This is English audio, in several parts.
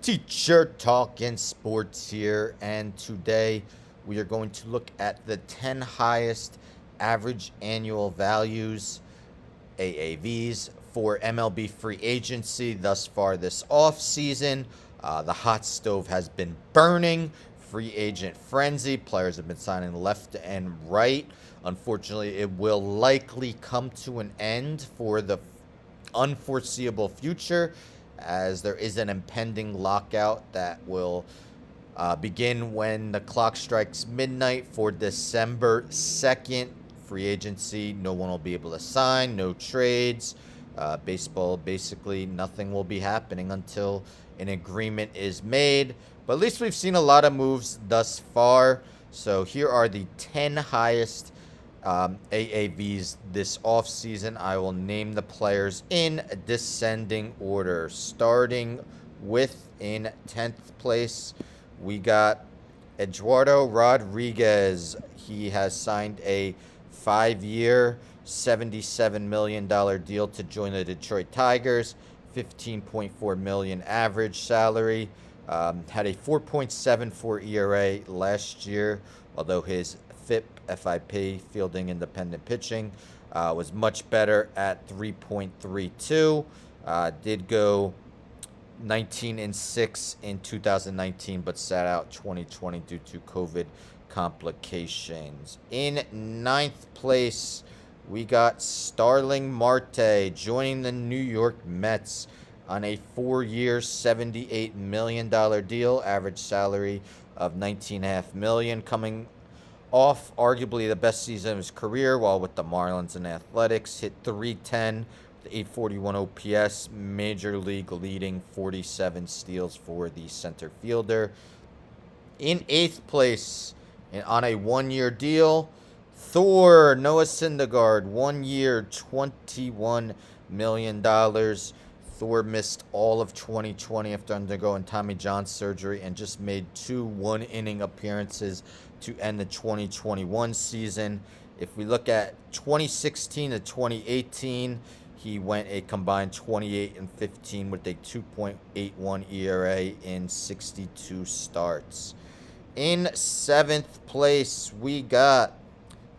Teacher Talking Sports here, and today we are going to look at the 10 highest average annual values, AAVs, for MLB free agency thus far this offseason. The hot stove has been burning. Free agent frenzy. Players have been signing left and right. Unfortunately, it will likely come to an end for the unforeseeable future, as there is an impending lockout that will begin when the clock strikes midnight for December 2nd. Free agency, no one will be able to sign, no trades. Baseball, basically, nothing will be happening until an agreement is made. But at least we've seen a lot of moves thus far. So here are the 10 highest AAVs this offseason. I will name the players in descending order. Starting with in 10th place, we got Eduardo Rodriguez. He has signed a 5-year, $77 million deal to join the Detroit Tigers. $15.4 million average salary. Had a 4.74 ERA last year, although his FIP, fielding independent pitching, was much better at 3.32. Did go 19-6 in 2019, but sat out 2020 due to COVID complications. In 9th place, we got Starling Marte joining the New York Mets on a 4-year, $78 million deal, average salary of $19.5 million, coming off arguably the best season of his career while with the Marlins and Athletics. Hit .310, the 841 OPS, major league leading 47 steals for the center fielder. In 8th place, and on a 1-year deal, Thor, Noah Syndergaard, 1 year, $21 million. Thor missed all of 2020 after undergoing Tommy John surgery and just made 2 one-inning appearances to end the 2021 season. If we look at 2016 to 2018, he went a combined 28-15 with a 2.81 ERA in 62 starts. In 7th place, we got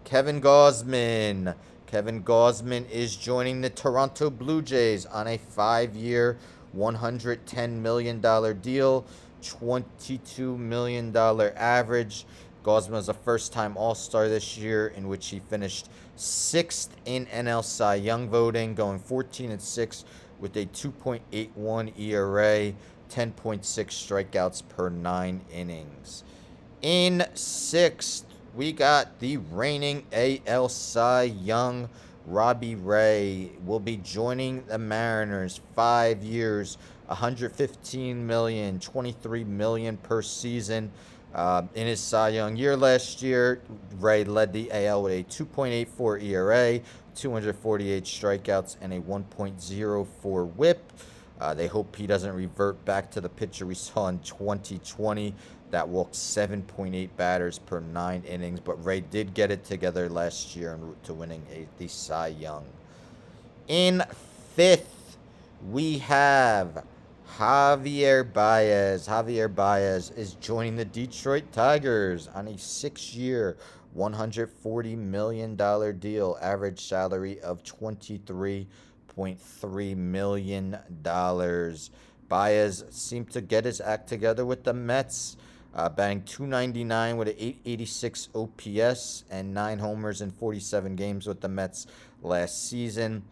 Kevin Gausman. Kevin Gausman is joining the Toronto Blue Jays on a 5-year, $110 million deal, $22 million average. Gausman was a first-time All-Star this year, in which he finished 6th in NL Cy Young voting, going 14-6 with a 2.81 ERA, 10.6 strikeouts per 9 innings. In 6th, we got the reigning AL Cy Young, Robbie Ray, will be joining the Mariners. 5 years, $115 million, $23 million per season. In his Cy Young year last year, Ray led the AL with a 2.84 ERA, 248 strikeouts, and a 1.04 WHIP. They hope he doesn't revert back to the pitcher we saw in 2020 that walked 7.8 batters per 9 innings. But Ray did get it together last year en route to winning the Cy Young. In 5th, we have Javier Baez. Javier Baez is joining the Detroit Tigers on a 6-year, $140 million deal, average salary of $23.3 million. Baez seemed to get his act together with the Mets, batting .299 with an 886 OPS and 9 homers in 47 games with the Mets last season.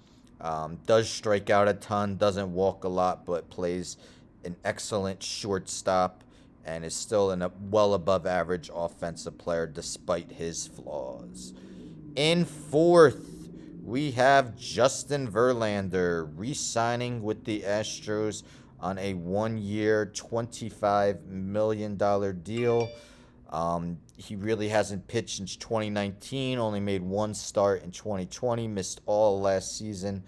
Does strike out a ton, doesn't walk a lot, but plays an excellent shortstop and is still a well above average offensive player despite his flaws. In 4th, we have Justin Verlander re-signing with the Astros on a 1-year, $25 million deal. He really hasn't pitched since 2019, only made 1 start in 2020, missed all last season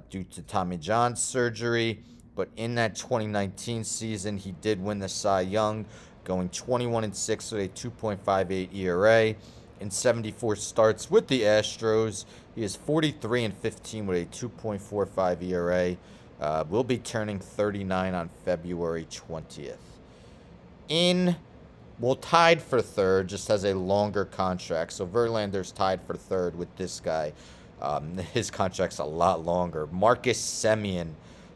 due to Tommy John surgery. But in that 2019 season, he did win the Cy Young, going 21-6 with a 2.58 ERA. In 74 starts with the Astros, he is 43-15 with a 2.45 ERA. Will be turning 39 on February 20th. Tied for third, just has a longer contract. So Verlander's tied for third with this guy. His contract's a lot longer. Marcus Semien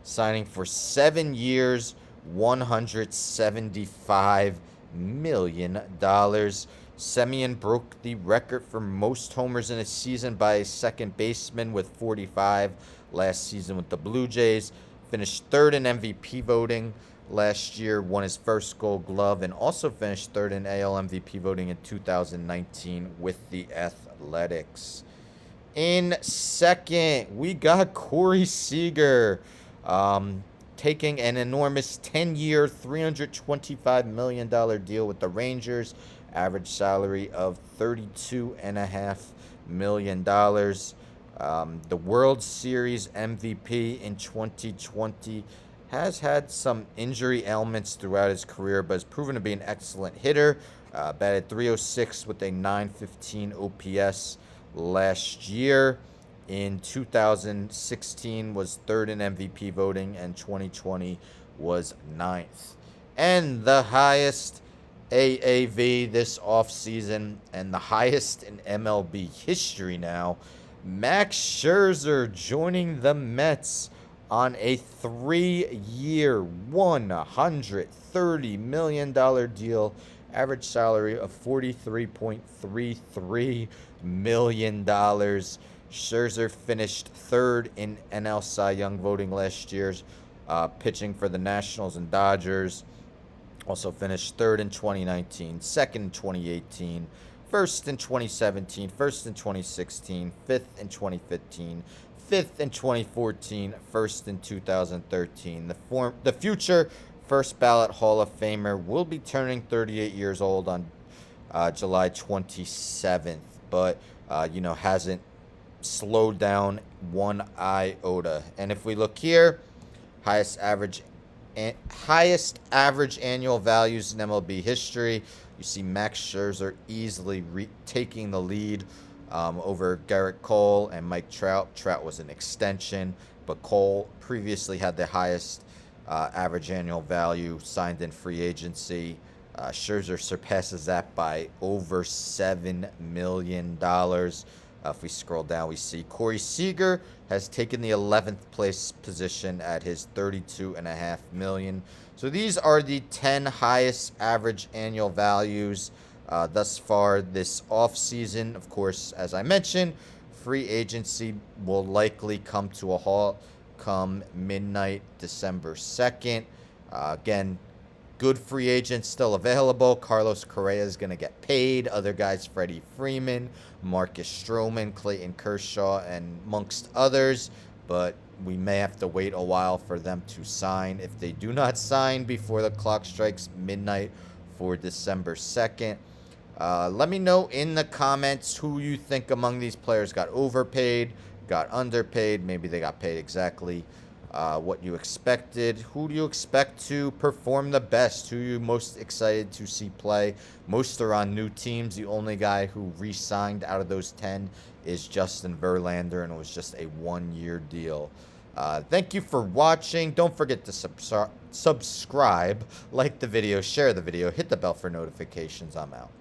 signing for 7 years, $175 million. Semien broke the record for most homers in a season by a second baseman with 45 last season with the Blue Jays. Finished third in MVP voting last year, won his first Gold Glove, and also finished third in AL MVP voting in 2019 with the Athletics. In second, we got Corey Seager, taking an enormous 10-year, $325 million deal with the Rangers. Average salary of $32.5 million. The World Series MVP in 2020. Has had some injury ailments throughout his career, but has proven to be an excellent hitter. Batted .306 with a .915 OPS last year. In 2016 was third in MVP voting, and 2020 was ninth. And the highest AAV this offseason, and the highest in MLB history now, Max Scherzer joining the Mets on a 3-year, $130 million deal. Average salary of $43.33 million. Scherzer finished third in NL Cy Young voting last year, pitching for the Nationals and Dodgers. Also finished third in 2019, second in 2018, first in 2017, first in 2016, fifth in 2015, fifth in 2014, first in 2013. The future first ballot Hall of Famer will be turning 38 years old on July 27th, but hasn't slowed down one iota. And if we look here, highest average annual values in MLB history. You see Max Scherzer easily taking the lead over Garrett Cole and Mike Trout. Trout was an extension, but Cole previously had the highest average annual value signed in free agency. Scherzer surpasses that by over $7 million. If we scroll down, we see Corey Seager has taken the 11th place position at his $32.5 million. So these are the 10 highest average annual values thus far this offseason. Of course, as I mentioned, free agency will likely come to a halt come midnight December 2nd. Again, good free agents still available. Carlos Correa is going to get paid. Other guys, Freddie Freeman, Marcus Stroman, Clayton Kershaw, and amongst others. But we may have to wait a while for them to sign. If they do not sign before the clock strikes midnight for December 2nd, let me know in the comments who you think among these players got overpaid, got underpaid. Maybe they got paid exactly what you expected. Who do you expect to perform the best? Who are you most excited to see play? Most are on new teams. The only guy who re-signed out of those 10 is Justin Verlander, and it was just a 1-year deal. Thank you for watching. Don't forget to subscribe, like the video, share the video, hit the bell for notifications. I'm out.